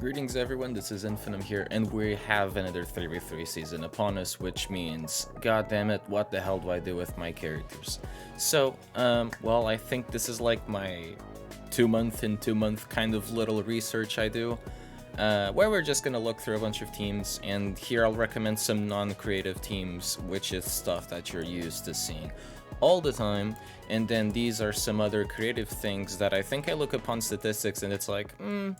Greetings everyone, this is Infinum here, and we have another 3v3 season upon us, which means, god damn it, what the hell do I do with my characters? So, well, I think this is like my 2-month kind of little research I do, where we're just gonna look through a bunch of teams, and here I'll recommend some non-creative teams, which is stuff that you're used to seeing all the time, and then these are some other creative things that I think I look upon statistics and it's like,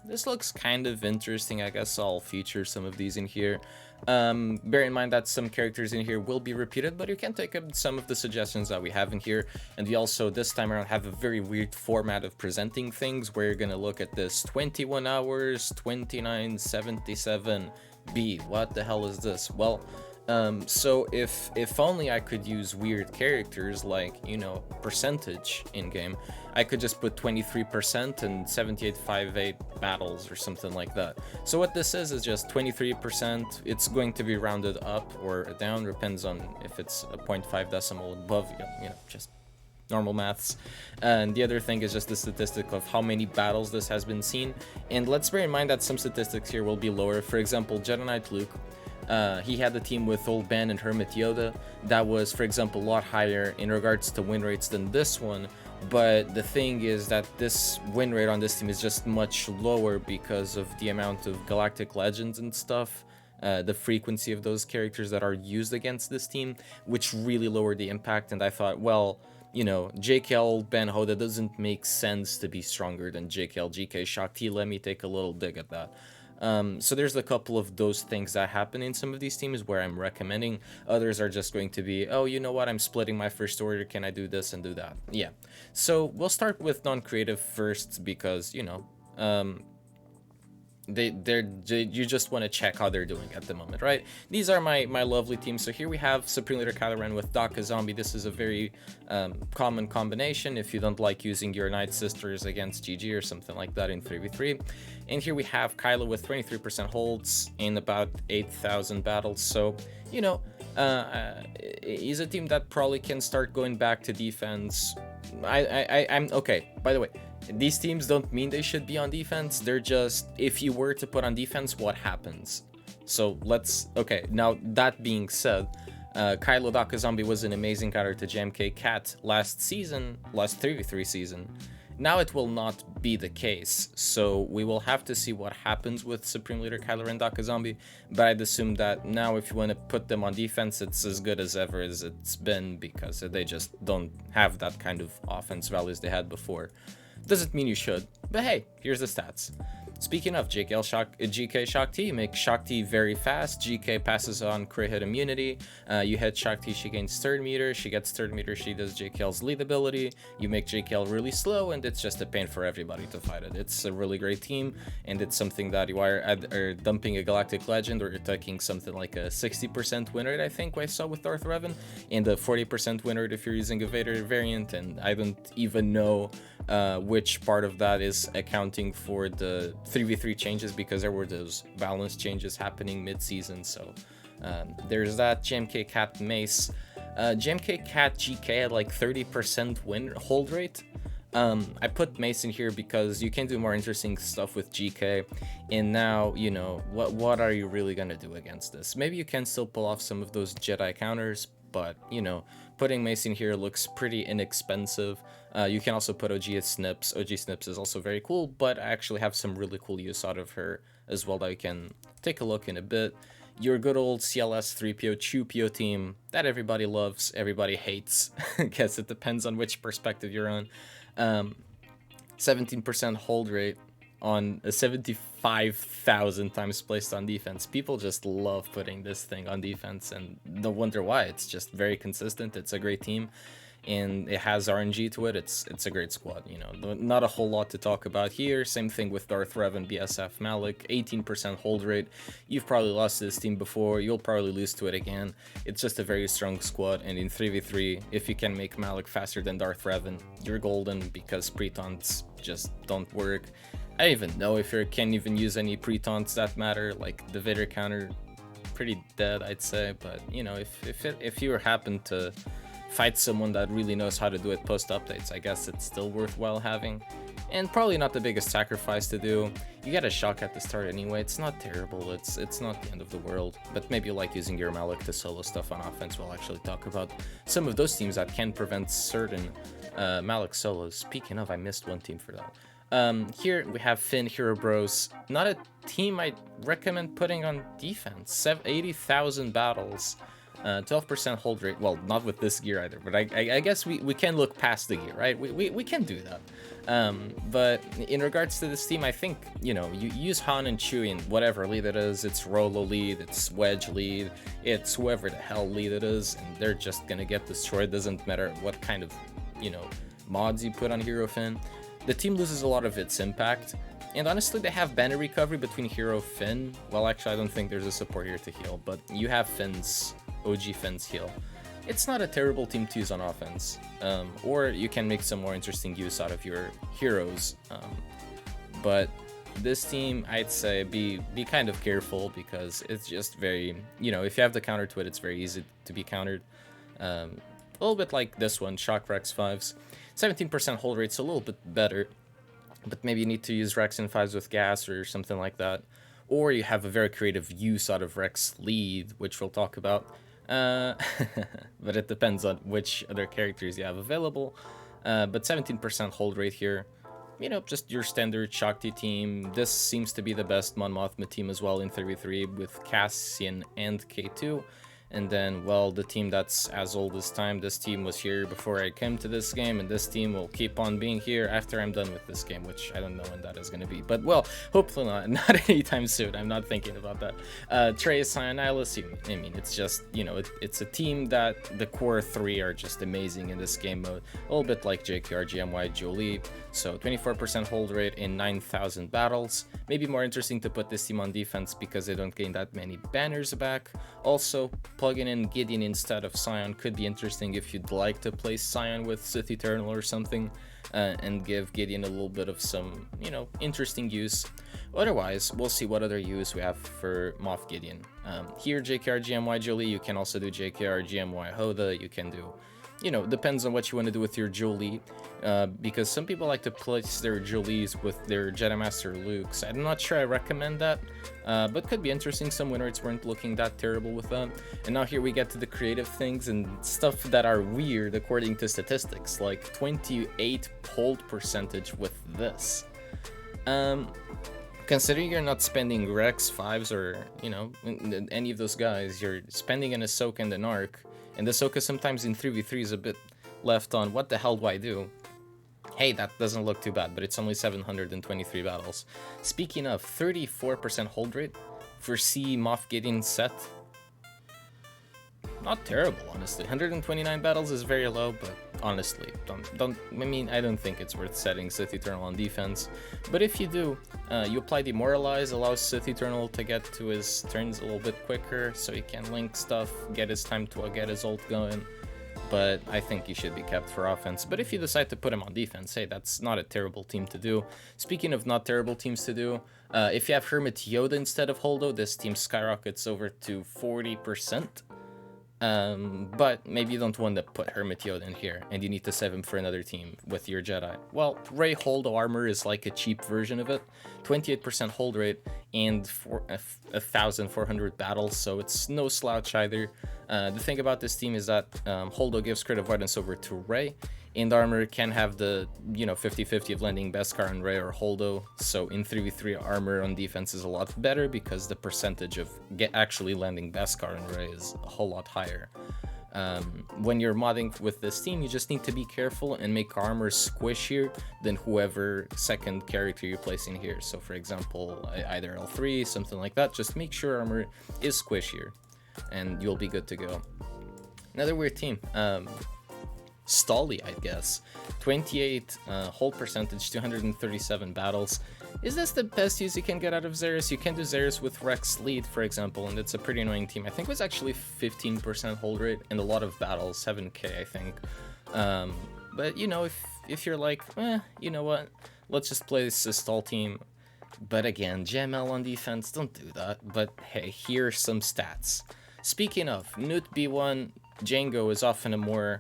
this looks kind of interesting, I guess I'll feature some of these in here. Bear in mind that some characters in here will be repeated, but you can take up some of the suggestions that we have in here, and we also this time around have a very weird format of presenting things where you're gonna look at this 21 hours 2977B. What the hell is this? Well, so if only I could use weird characters like, you know, percentage in game, I could just put 23% and 7858 battles or something like that. So what this is just 23%. It's going to be rounded up or down, depends on if it's a 0.5 decimal above, you know, just normal maths. And the other thing is just the statistic of how many battles this has been seen. And let's bear in mind that some statistics here will be lower. For example, Jedi Knight Luke, he had a team with Old Ben and Hermit Yoda that was, for example, a lot higher in regards to win rates than this one, but the thing is that this win rate on this team is just much lower because of the amount of galactic legends and stuff, the frequency of those characters that are used against this team, which really lowered the impact. And I thought, well, you know, JKL Ben Hoda doesn't make sense to be stronger than JKL GK Shakti. Let me take a little dig at that. So there's a couple of those things that happen in some of these teams where I'm recommending. Others are just going to be, oh, you know what, I'm splitting my first order, can I do this and do that? Yeah. So we'll start with non-creative first because, you know, you just want to check how they're doing at the moment, right? These are my lovely teams. So here we have Supreme Leader Kylo Ren with Daka Zombie. This is a very common combination if you don't like using your Night Sisters against GG or something like that in 3v3. And here we have Kylo with 23% holds in about 8,000 battles. So, you know, he's a team that probably can start going back to defense. I'm okay, by the way, these teams don't mean they should be on defense. They're just, if you were to put on defense, what happens? So let's, okay, now that being said, Kylo Daka Zombie was an amazing counter to JMK Cat last 3v3 season. Now it will not be the case, so we will have to see what happens with Supreme Leader Kylo Ren Daka Zombie, but I'd assume that now if you want to put them on defense, it's as good as ever as it's been, because they just don't have that kind of offense values they had before. Doesn't mean you should, but hey, here's the stats. Speaking of GK Shakti, make Shakti very fast. GK passes on crit hit immunity. You hit Shakti, she gains third meter. She gets third meter, she does JKL's lead ability. You make JKL really slow, and it's just a pain for everybody to fight it. It's a really great team, and it's something that you are dumping a Galactic Legend, or you're taking something like a 60% win rate, I think I saw with Darth Revan, and a 40% win rate if you're using a Vader variant, and I don't even know which part of that is accounting for the 3v3 changes, because there were those balance changes happening mid-season. So there's that. JMK Cat Mace. JMK Cat GK had like 30% win hold rate. I put Mace in here because you can do more interesting stuff with GK, and now, you know, what are you really gonna do against this? Maybe you can still pull off some of those Jedi counters, but, you know, putting Mace in here looks pretty inexpensive. You can also put OG Snips. OG Snips is also very cool, but I actually have some really cool use out of her as well that you can take a look in a bit. Your good old CLS 3PO Chupio team that everybody loves, everybody hates. I guess it depends on which perspective you're on. 17% hold rate on a 75,000 times placed on defense. People just love putting this thing on defense, and don't wonder why. It's just very consistent. It's a great team, and it has RNG to it. It's a great squad, you know. Not a whole lot to talk about here. Same thing with Darth Revan, BSF Malik, 18% hold rate. You've probably lost to this team before. You'll probably lose to it again. It's just a very strong squad, and in 3v3, if you can make Malik faster than Darth Revan, you're golden, because pre-taunts just don't work. I don't even know if you can even use any pre-taunts that matter, like the Vader counter, pretty dead, I'd say. But, you know, if you happen to fight someone that really knows how to do it post updates, I guess it's still worthwhile having. And probably not the biggest sacrifice to do. You get a shock at the start anyway, it's not terrible, it's not the end of the world. But maybe you like using your Malak to solo stuff on offense. We'll actually talk about some of those teams that can prevent certain Malak solos. Speaking of, I missed one team for that. Here we have Finn, Herobros. Not a team I'd recommend putting on defense. 80,000 battles. 12% hold rate. Well, not with this gear either, but I guess we can look past the gear, right? We can do that. But in regards to this team, I think, you know, you use Han and Chewie in whatever lead it is. It's Rolo lead, it's Wedge lead, it's whoever the hell lead it is, and they're just gonna get destroyed. Doesn't matter what kind of, you know, mods you put on Hero Finn. The team loses a lot of its impact. And honestly, they have banner recovery between Hero Finn. Well, actually, I don't think there's a support here to heal, but you have Finn's, OG Finn's heal. It's not a terrible team to use on offense. Or you can make some more interesting use out of your heroes. But this team, I'd say be kind of careful, because it's just very, you know, if you have the counter to it, it's very easy to be countered. A little bit like this one, Shock Rex 5s. 17% hold rate's a little bit better. But maybe you need to use Rex in 5s with gas or something like that. Or you have a very creative use out of Rex lead, which we'll talk about. But it depends on which other characters you have available. But 17% hold rate here. You know, just your standard Shakti team. This seems to be the best Mon Mothma team as well in 33 with Cassian and K2. And then, well, the team that's as old as time, this team was here before I came to this game, and this team will keep on being here after I'm done with this game, which I don't know when that is going to be. But, well, hopefully not anytime soon. I'm not thinking about that. Trey, Sion, Nihilus, I mean, it's just, you know, it's a team that the core three are just amazing in this game mode. A little bit like JKR, GMY, Jolie. So 24% hold rate in 9,000 battles. Maybe more interesting to put this team on defense because they don't gain that many banners back. Also, plugging in Gideon instead of Sion could be interesting if you'd like to play Sion with Sith Eternal or something, and give Gideon a little bit of some, you know, interesting use. Otherwise, we'll see what other use we have for Moff Gideon. Here, JKR, GMY, Jolie, you can also do JKR, GMY, Hoda, you can do, you know, depends on what you want to do with your Jolie, because some people like to place their Jolies with their Jedi Master Lukes. I'm not sure I recommend that, but could be interesting. Some winrates weren't looking that terrible with that. And now here we get to the creative things and stuff that are weird according to statistics, like 28 hold percentage with this. Considering you're not spending Rex 5s or, you know, any of those guys, you're spending an Ahsoka and an Arc. And the Ahsoka sometimes in 3v3 is a bit left on, what the hell do I do? Hey, that doesn't look too bad, but it's only 723 battles. Speaking of, 34% hold rate for C Moff Gideon set. Not terrible, honestly. 129 battles is very low, but honestly, I mean, I don't think it's worth setting Sith Eternal on defense. But if you do, you apply Demoralize, allows Sith Eternal to get to his turns a little bit quicker, so he can link stuff, get his time to get his ult going. But I think he should be kept for offense. But if you decide to put him on defense, hey, that's not a terrible team to do. Speaking of not terrible teams to do, if you have Hermit Yoda instead of Holdo, this team skyrockets over to 40%. But maybe you don't want to put Hermit Yoda in here, and you need to save him for another team with your Jedi. Well, Rey Holdo armor is like a cheap version of it. 28% hold rate and 1,400 battles, so it's no slouch either. The thing about this team is that Holdo gives crit avoidance over to Rey, and armor can have the, you know, 50-50 of landing Beskar on Rey or Holdo. So in 3v3, armor on defense is a lot better because the percentage of actually landing Beskar on Rey is a whole lot higher. When you're modding with this team, you just need to be careful and make armor squishier than whoever second character you're placing here. So for example, either L3, something like that, just make sure armor is squishier and you'll be good to go. Another weird team, Stolly, I guess. 28 hold percentage, 237 battles. Is this the best use you can get out of Zerus? You can do Zerus with Rex lead, for example, and it's a pretty annoying team. I think it was actually 15% hold rate and a lot of battles, 7k, I think. But, you know, if you're like, you know what, let's just play this Stall team. But again, JML on defense, don't do that. But hey, here's some stats. Speaking of, Newt B1, Django is often a more,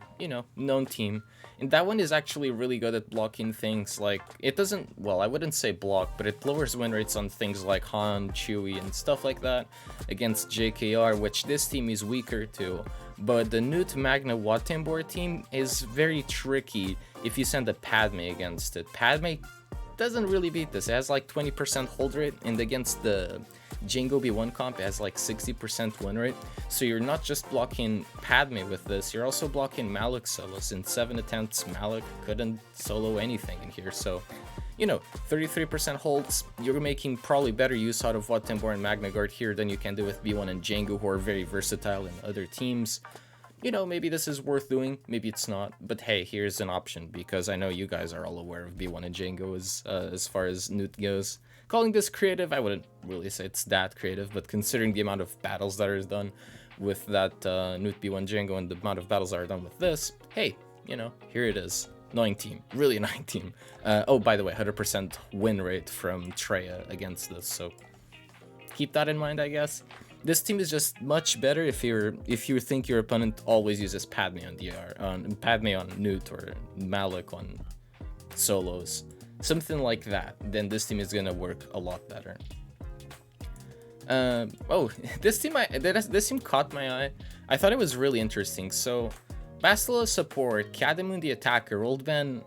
known team. And that one is actually really good at blocking things like, it doesn't, well, I wouldn't say block, but it lowers win rates on things like Han, Chewie, and stuff like that against JKR, which this team is weaker to. But the Newt Magna Wattenborg team is very tricky if you send a Padme against it. Padme doesn't really beat this. It has like 20% hold rate, and against the Jango B1 comp, it has like 60% win rate. So you're not just blocking Padme with this, you're also blocking Malak solos. In 7 attempts, Malak couldn't solo anything in here. So, 33% holds, you're making probably better use out of Wattenborg and Magna Guard here than you can do with B1 and Jango, who are very versatile in other teams. Maybe this is worth doing, maybe it's not, but hey, here's an option, because I know you guys are all aware of B1 and Jango as far as Newt goes. Calling this creative, I wouldn't really say it's that creative, but considering the amount of battles that are done with that Newt B1 Jango and the amount of battles that are done with this, hey, here it is. Annoying team, really annoying team. Oh, by the way, 100% win rate from Treya against this, so keep that in mind, I guess. This team is just much better if you think your opponent always uses Padme on DR, Padme on Newt or Malak on solos, something like that. Then this team is gonna work a lot better. This team caught my eye. I thought it was really interesting. So, Bastila support, Kiadimundi attacker, Old Man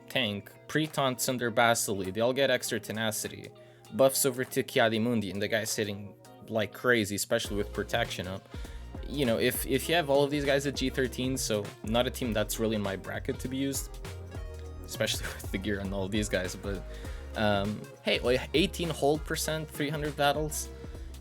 tank, pre-taunts under Bastila, they all get extra tenacity. Buffs over to Kiadimundi, and the guy's hitting like crazy, especially with protection up. If you have all of these guys at G13, so not a team that's really in my bracket to be used, especially with the gear on all of these guys, but hey, 18 hold percent, 300 battles.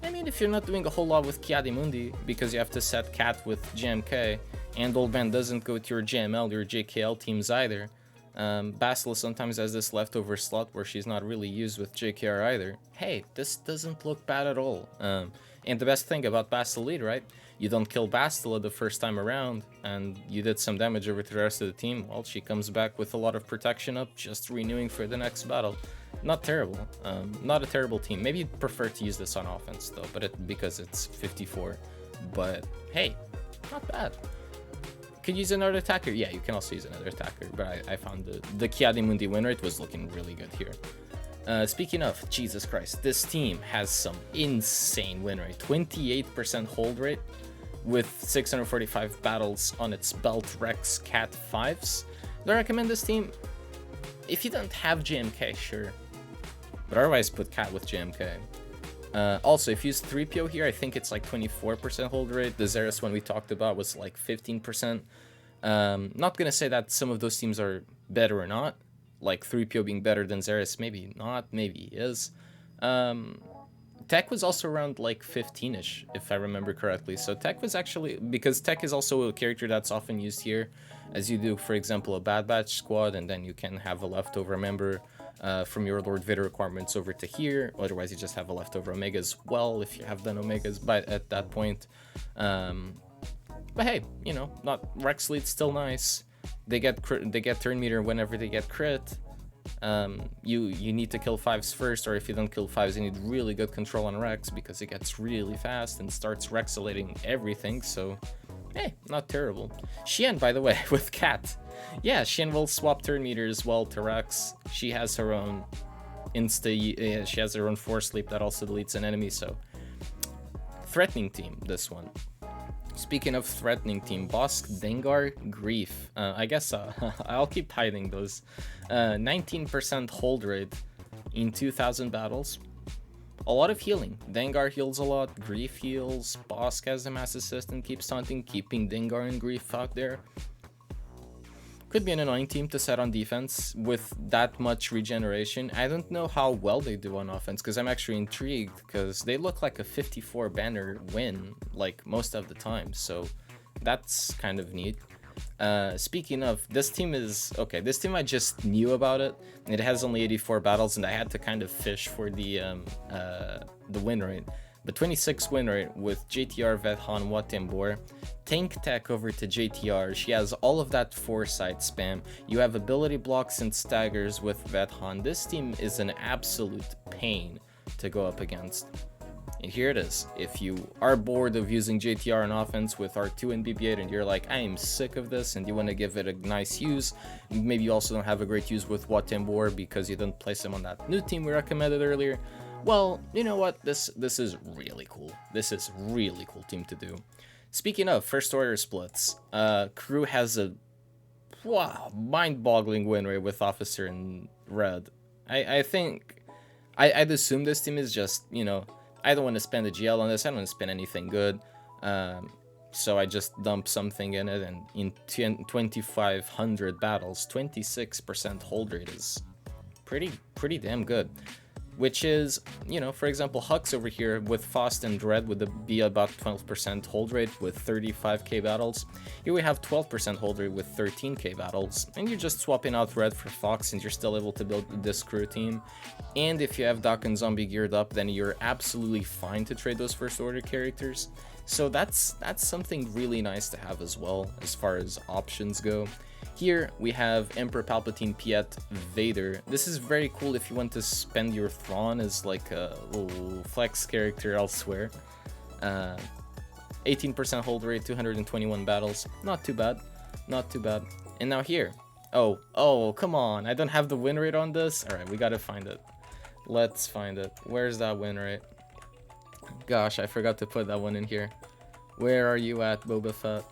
I mean, if you're not doing a whole lot with Kiadimundi because you have to set Cat with JMK, and Old Man doesn't go to your JML or JKL teams either, Bastila sometimes has this leftover slot where she's not really used with JKR either. Hey, this doesn't look bad at all. And the best thing about Bastila, right? You don't kill Bastila the first time around, and you did some damage over to the rest of the team. Well, she comes back with a lot of protection up, just renewing for the next battle. Not terrible. Not a terrible team. Maybe you'd prefer to use this on offense though, because it's 54. But hey, not bad. Could use another attacker? Yeah, you can also use another attacker, but I found the Kiadimundi win rate was looking really good here. Speaking of, Jesus Christ, this team has some insane win rate. 28% hold rate with 645 battles on its belt Rex Cat 5s. Do I recommend this team? If you don't have JMK, sure. But otherwise, put Cat with JMK. Also, if you use 3PO here, I think it's like 24% hold rate. The Zeres one we talked about was like 15%. Not gonna say that some of those teams are better or not. Like 3PO being better than Zeres, maybe not, maybe he is. Tech was also around like 15-ish, if I remember correctly. So Tech was actually, because Tech is also a character that's often used here, as you do, for example, a Bad Batch squad, and then you can have a leftover member from your Lord Vader requirements over to here. Otherwise, you just have a leftover Omega as well, if you have done Omegas at that point. But hey, not Rex Lead's still nice. They get turn meter whenever they get crit. You need to kill 5s first, or if you don't kill 5s, you need really good control on Rex because it gets really fast and starts Rexalating everything. So, hey, not terrible. Xian, by the way, with Cat. Yeah, Xian will swap turn meter as well to Rex. She has her own she has her own Force Sleep that also deletes an enemy. So, threatening team, this one. Speaking of threatening team, Bosk, Dengar, Grief. I guess I'll keep hiding those. 19% hold rate in 2,000 battles. A lot of healing. Dengar heals a lot, Grief heals, Bosk has a mass assist and keeps taunting, keeping Dengar and Grief out there. Could be an annoying team to set on defense with that much regeneration. I don't know how well they do on offense because I'm actually intrigued because they look like a 54 banner win like most of the time. So that's kind of neat. Speaking of, this team I just knew about it. It has only 84 battles and I had to kind of fish for the win rate. But 26 win rate with JTR, Vethan, Wattenborg. Tank tech over to JTR. She has all of that foresight spam. You have ability blocks and staggers with Vethan. This team is an absolute pain to go up against. And here it is. If you are bored of using JTR on offense with R2 and BB-8 and you're like, I am sick of this, and you want to give it a nice use, maybe you also don't have a great use with Watembor because you didn't place him on that new team we recommended earlier, well, you know what, this is really cool. This is really cool team to do. Speaking of first order splits, Crew has a mind-boggling win rate with Officer in red. I think I'd assume this team is just, you know, I don't want to spend a GL on this. I don't want to spend anything good. So I just dump something in it, and in 2,500 battles, 26% hold rate is pretty damn good. Which is, you know, for example, Hux over here with Faust and Dread would be about 12% hold rate with 35k battles. Here we have 12% hold rate with 13k battles, and you're just swapping out Red for Fox and you're still able to build this Crew team. And if you have Doc and Zombie geared up, then you're absolutely fine to trade those first order characters. So that's something really nice to have as well as far as options go. Here we have Emperor Palpatine, Piet, Vader. This is very cool if you want to spend your Thrawn as like a little flex character elsewhere. 18% hold rate, 221 battles. Not too bad. Not too bad. And now here. Oh, come on. I don't have the win rate on this. Alright, we gotta find it. Let's find it. Where's that win rate? Gosh, I forgot to put that one in here. Where are you at, Boba Fett?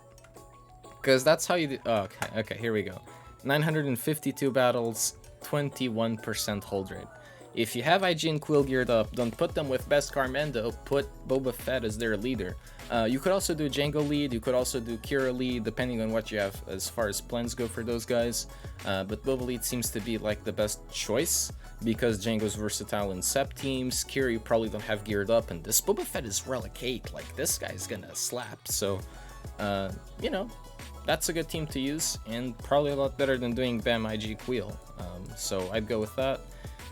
Because that's how you do. Oh, okay, here we go. 952 battles, 21% hold rate. If you have IG and Quill geared up, don't put them with Beskar Mando, put Boba Fett as their leader. You could also do Jango lead, you could also do Kira lead, depending on what you have as far as plans go for those guys. But Boba lead seems to be like the best choice, because Jango's versatile in Sep teams, Kira you probably don't have geared up, and this Boba Fett is Relic 8, like this guy's gonna slap, so, you know, that's a good team to use, and probably a lot better than doing Bam IG Quill. So I'd go with that.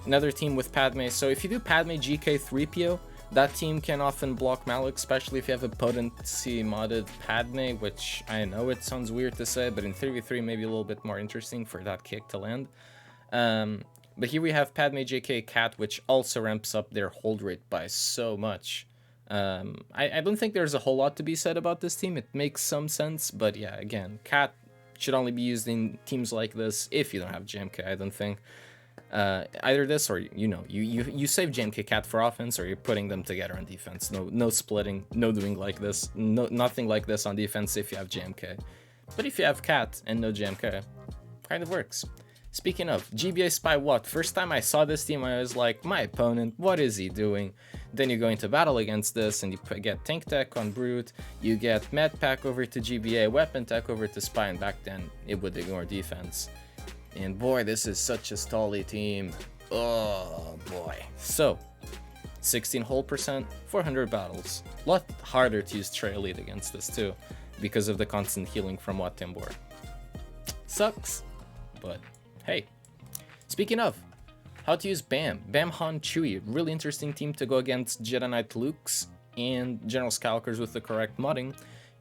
Another team with Padme. So if you do Padme Gk 3PO, that team can often block Malak, especially if you have a potency modded Padme, which I know it sounds weird to say, but in 3v3 maybe a little bit more interesting for that kick to land. But here we have Padme Gk Cat, which also ramps up their hold rate by so much. I don't think there's a whole lot to be said about this team. It makes some sense, but yeah, again, Cat should only be used in teams like this if you don't have JMK, I don't think. Either this or, you know, you save JMK Cat for offense, or you're putting them together on defense. No splitting, no doing like this, nothing like this on defense if you have JMK. But if you have Cat and no JMK, kind of works. Speaking of, GBA Spy what? First time I saw this team, I was like, my opponent, what is he doing? Then you go into battle against this, and you get Tank Tech on Brute, you get Med Pack over to GBA, Weapon Tech over to Spy, and back then, it would ignore defense. And boy, this is such a stally team. Oh boy. So, 16 hold percent, 400 battles. A lot harder to use Trey Elite against this too, because of the constant healing from Watembor. Sucks, but hey. Speaking of, how to use Bam. Bam Han Chewie, really interesting team to go against Jedi Knight Luke's and General Skywalkers with the correct modding.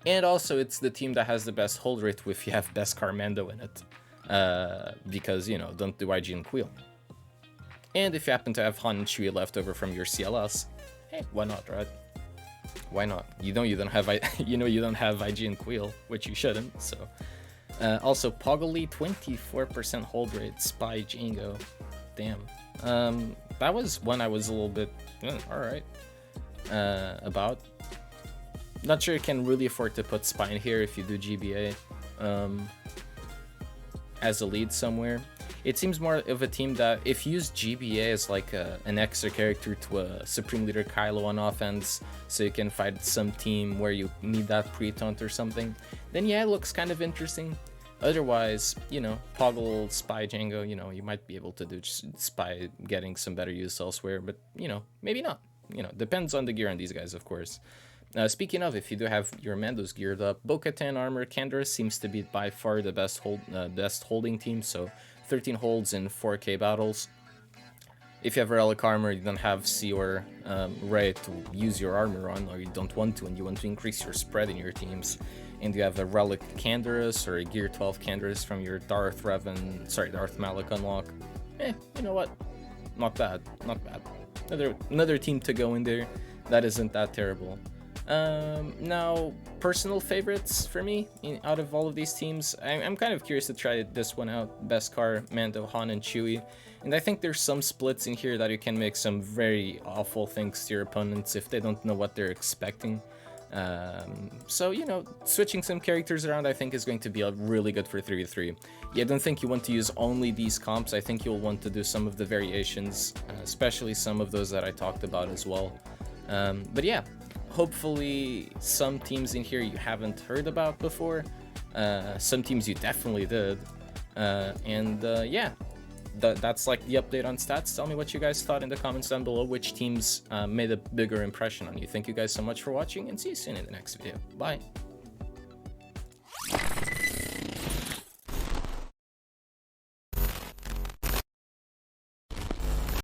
And also, it's the team that has the best hold rate if you have Beskar Mando in it. Because, you know, don't do IG and Quill. And if you happen to have Han and Chewie left over from your CLS, hey, why not, right? Why not? You know you don't have IG and Quill, which you shouldn't, so. Also, Poggly, 24% hold rate, Spy Jango. Damn. That was when I was a little bit, alright, about. Not sure you can really afford to put Spy in here if you do GBA. As a lead somewhere. It seems more of a team that if you use GBA as like an extra character to a Supreme Leader Kylo on offense, so you can fight some team where you need that pre-taunt or something, then yeah, it looks kind of interesting. Otherwise, you know, Poggle, Spy, Jango, you know, you might be able to do Spy getting some better use elsewhere, but, you know, maybe not. You know, depends on the gear on these guys, of course. Speaking of, if you do have your Mandos geared up, Bo-Katan Armor Kendra seems to be by far the best holding team, so 13 holds in 4k battles. If you have Relic Armor, you don't have C or Ray to use your armor on, or you don't want to, and you want to increase your spread in your teams, and you have a Relic Canderous or a Gear 12 Canderous from your Darth Malak unlock, you know what? Not bad, not bad. Another team to go in there. that isn't that terrible. Now, personal favorites for me out of all of these teams, I'm kind of curious to try this one out. Beskar, Mando, Han, and Chewie. And I think there's some splits in here that you can make some very awful things to your opponents if they don't know what they're expecting. So, you know, switching some characters around I think is going to be really good for 3v3. Yeah, I don't think you want to use only these comps. I think you'll want to do some of the variations, especially some of those that I talked about as well. But yeah, hopefully some teams in here you haven't heard about before. Some teams you definitely did. Yeah, that's like the update on stats. Tell me what you guys thought in the comments down below. Which teams made a bigger impression on you. Thank you guys so much for watching, and see you soon in the next video. Bye.